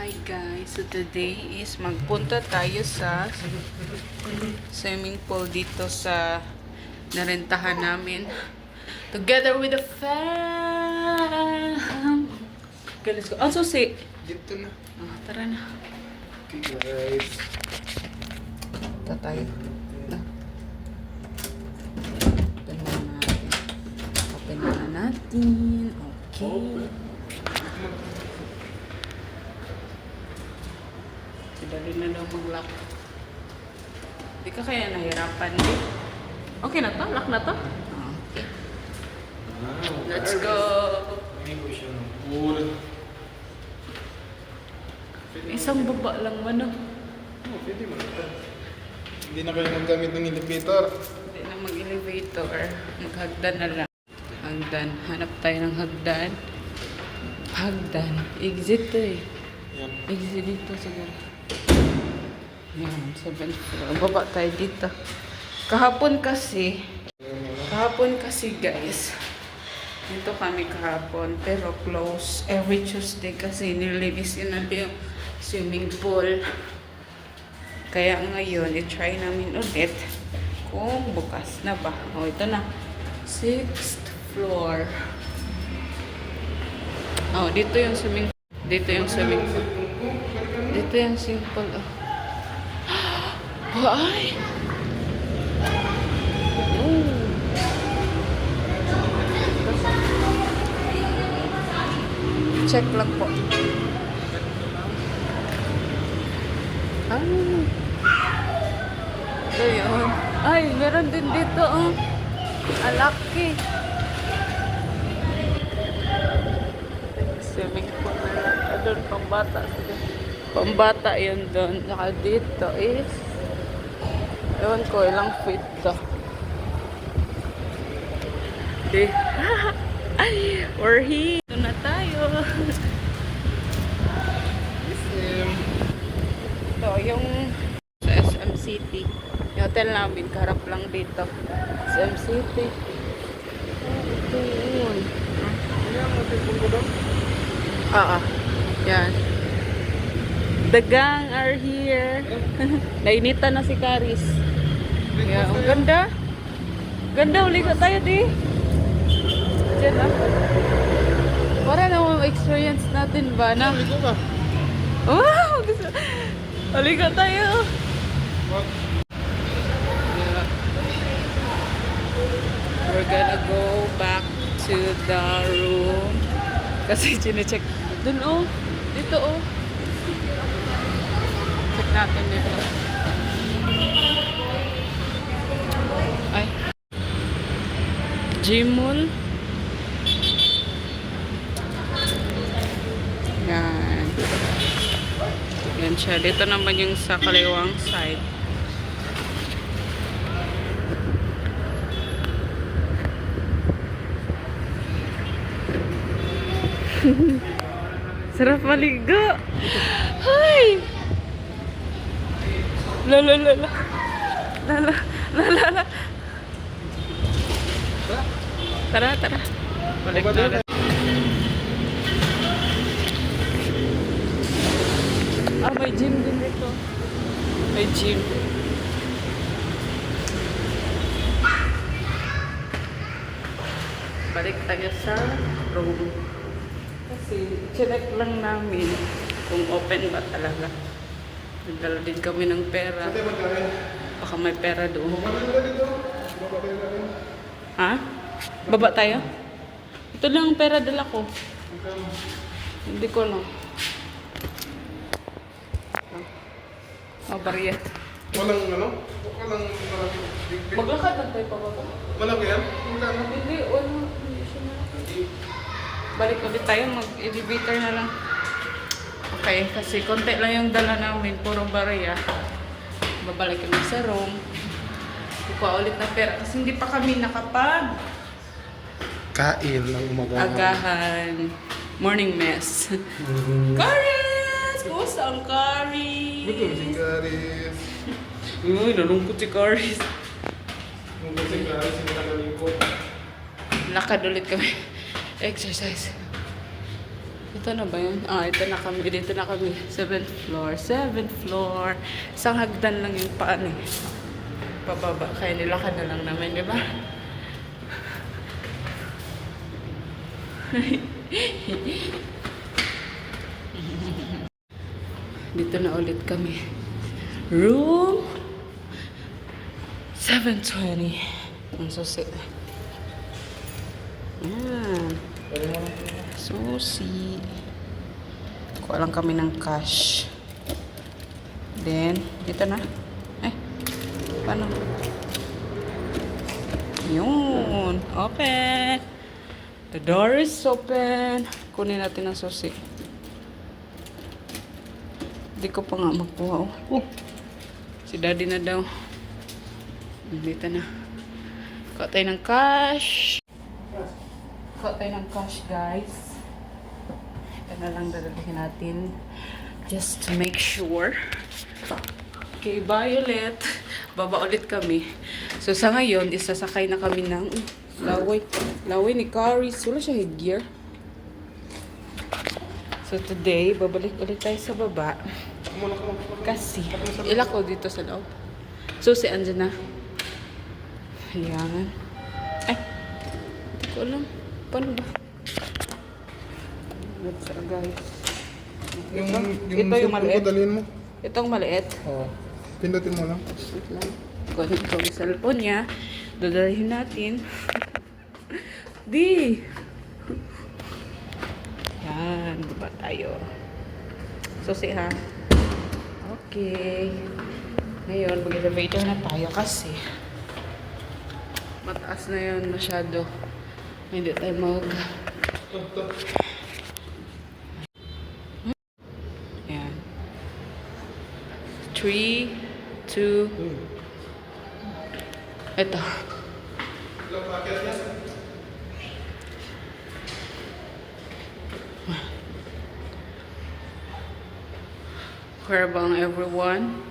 Hi guys, so today is magpunta tayo sa swimming pool dito sa narentahan namin together with the fam. Okay, let's go. Also say, Dito na. tara na. Okay guys. Punta tayo. Open na natin. Okay. Dali na daw mag-lock. Di ka kaya nahirapan, di? Okay na to? Lock na to? Okay. Let's go! Hindi ko siya ng pool. Isang baba lang man, no? Oh, pwede mo ito. Hindi na kayo naggamit ng elevator. Hindi na mag-elevator. Maghagdan na lang. Hagdan. Hanap tayo ng hagdan. Hagdan. Exit to eh. Yan. Exit dito siguro. Yan, 7th floor. Baba tayo dito. Kahapon kasi guys, dito kami kahapon, pero close every Tuesday kasi nililisin natin yung swimming pool. Kaya ngayon, i-try namin ulit kung bukas na ba. O, ito na. 6th floor. Oh, dito yung swimming pool. Dito yung swimming pool. Dito yung swimming pool. Oh. Ay! Check lang po. Ito yun. Ay, meron din dito, oh. Alaki. Swimming pool na lang. Doon, pambata. Pambata yun doon. Saka dito is ewan ko, ilang feet to. Okay. We're here. Ito na tayo. Ito, yung sa SM City. Yung hotel namin, karap lang dito. SM City. Ito yun. Yan, matipon ko doon. Yan. The gang are here. Nainitan na si Karis. Yeah, ang ganda. Ganda, uli ka tayo, di. Diyan ah. Para na experience natin ba na? Ito ba? Wow! Uli ka tayo. What? Yeah. We're gonna go back to the room. Kasi chinecheck. Dun oh. Dito oh. Check natin dito. Ay. Gmall. Yan. Yan siya. Dito naman yung sa kaliwang side. Sarap maligo. Hi! La la la la. La la la la la. Tara, tara. Balik na ulit. May gym din dito. May gym. Balik tayo sa room. Kasi check lang namin kung open ba talaga. Nagdala din kami ng pera. Ate, magkain. Baka may pera doon. Baba na dito. Baba tayo na rin. Ha? Baba tayo? Ito lang ang pera dala ko. Hindi ko lang. Oh, bariya. Walang ano? Walang malaki. Maglakad lang tayo pa ba? Malaki yan? Magkano? Hindi, wala. Hindi siya malaki. Balik ulit tayo, mag-elevator na lang. Okay, kasi konti lang yung dala namin, puro bariya. Babalik kami sa room. Kukuha ulit na pera kasi hindi pa kami nakapag Kain ng umagahan. agahan. Morning mess. Karis! Kumusta ang Karis? Betul si Karis. Uy, nalungkot si Karis. Betul si Karis, hindi nakalingkot. Lakad ulit kami. Exercise. Ito na ba yun? Ah, ito na kami. Dito na kami. 7th floor. 7th floor. Isang hagdan lang yung paan eh. Pababa. Kaya nilakad na lang namin, di ba? Dito na ulit kami. Room 720. Ang susi. Yan. Susi. Kuha lang kami ng cash. Then, dito na. Paano? Yun. Open. The door is open. Kunin natin ang susi. Hindi ko pa nga magkuha. Oh. Si daddy na daw. Dito na. Kuha tayo ng cash. Kuha tayo ng cash, guys. Ito na lang dadalhin natin. Just to make sure. Okay, bye ulit. Baba ulit kami. So, sa ngayon, isasakay na kami ng laway. Laway ni Caris. Wala siya headgear. So, today, babalik ulit tayo sa baba. Kasi, ilak ko dito sa loob. So, si andyan na. Ayan. Ay, hindi ko alam. Paano ba? Let's go, guys. Ito yung maliit. Dalhin mo. Itong maliit. Oo. Pindutin mo lang. Wait lang. Kunin ko yung cellphone niya. Dadalhin natin. Di! Yan. Baba tayo. Susi ha. Okay. Ngayon, mag-elevator na tayo kasi mataas na yun masyado. Hindi tayo Ayan. 3, 2, ito. Where bang everyone?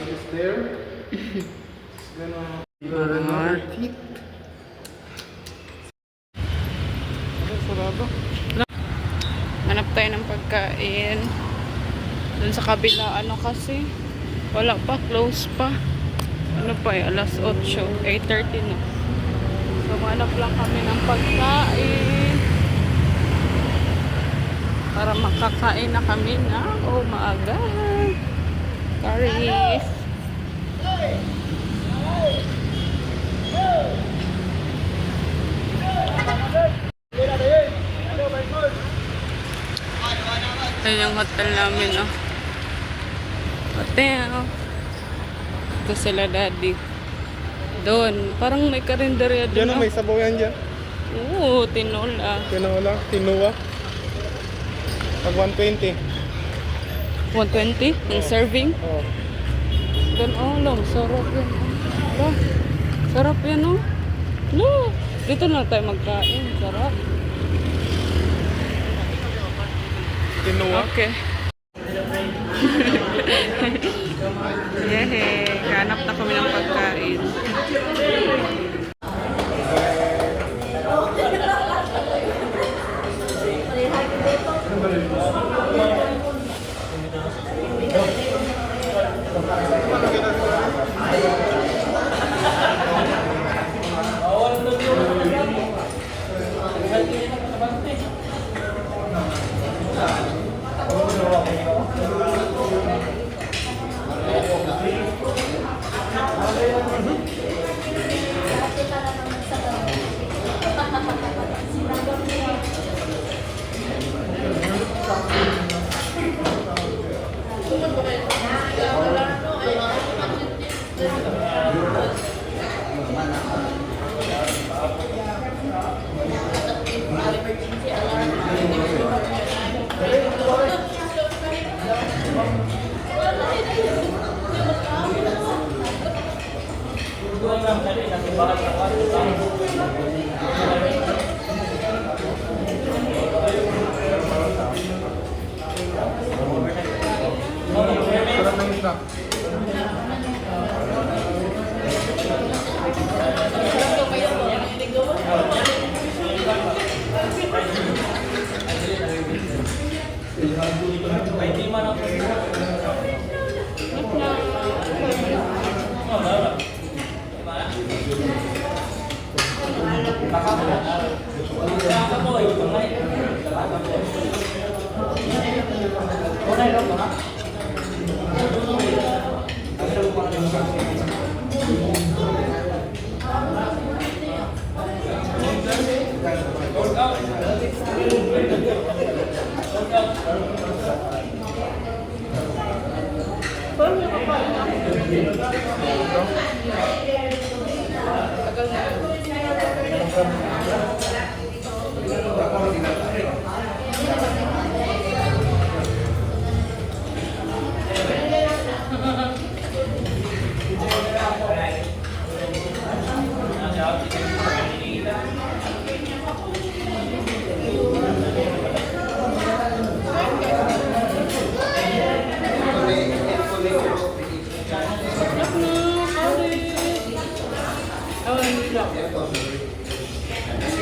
Is there? Gonna teeth. Sarado. Hanap tayo ng pagkain. Dun sa kabila, ano kasi? Wala pa, close pa. Ano pa eh, alas 8, 8:30 na. So, hanap lang kami ng pagkain. Para makakain na kami ng umaagahan. Caris. Ayan yung hotel namin, oh. Hotel. Ito sila daddy. Doon. Parang may karinderya doon. Yan, may sabaw yan dyan. Oo, tinola. Tinola, tinuwa. Pag 120. 120? Yung serving? Oo. Doon, oh, lang. Sarap yan. Oh. Sarap yan, oh. No. Dito na tayo magkain. Sarap. Tinuwa. Okay. Yehey. Hanap na kami ng pagkain. Sarap ng isda.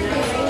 Oh,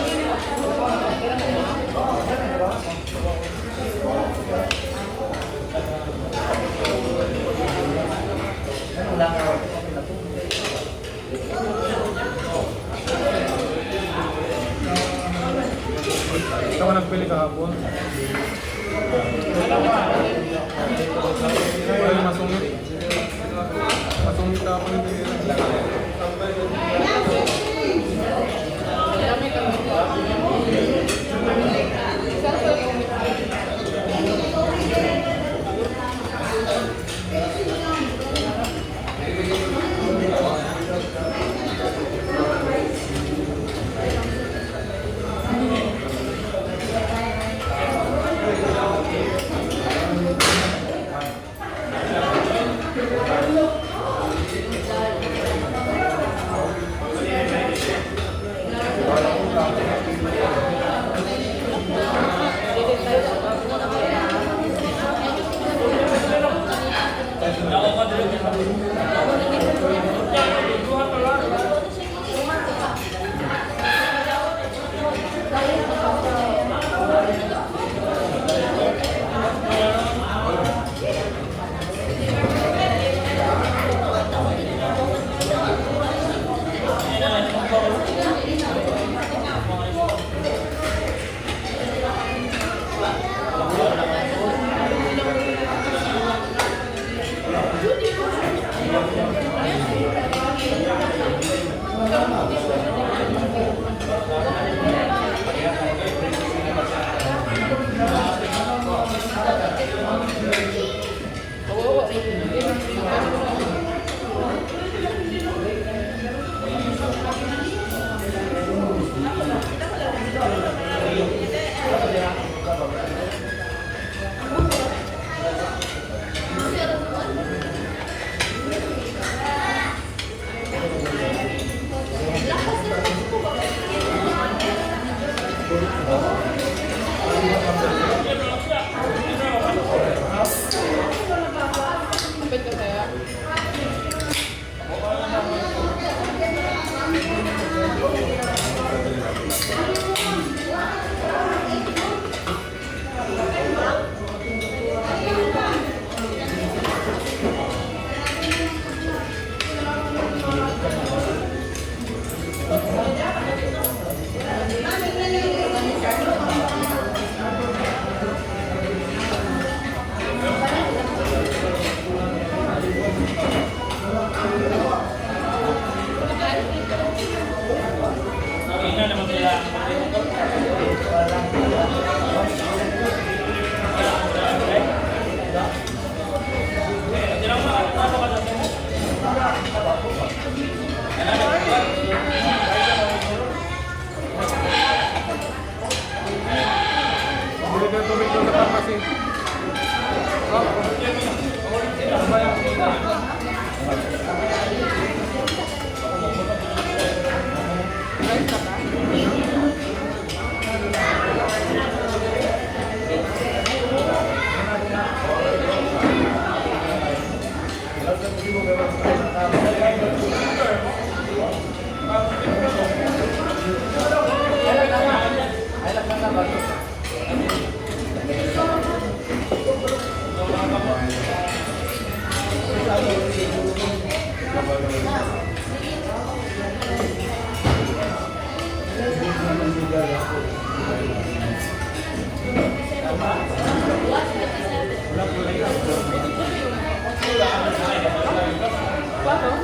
Klaro.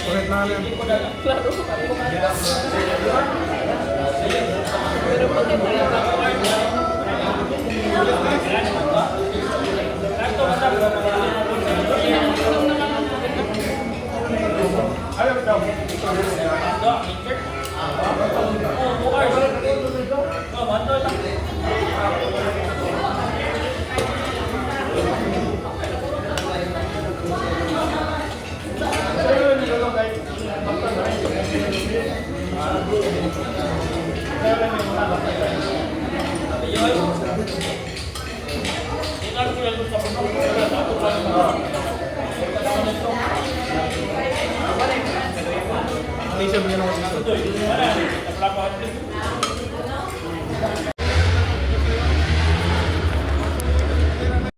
Ulit na lang. Klaro. Pero pati talaga. Hindi siya bigyan ako dito.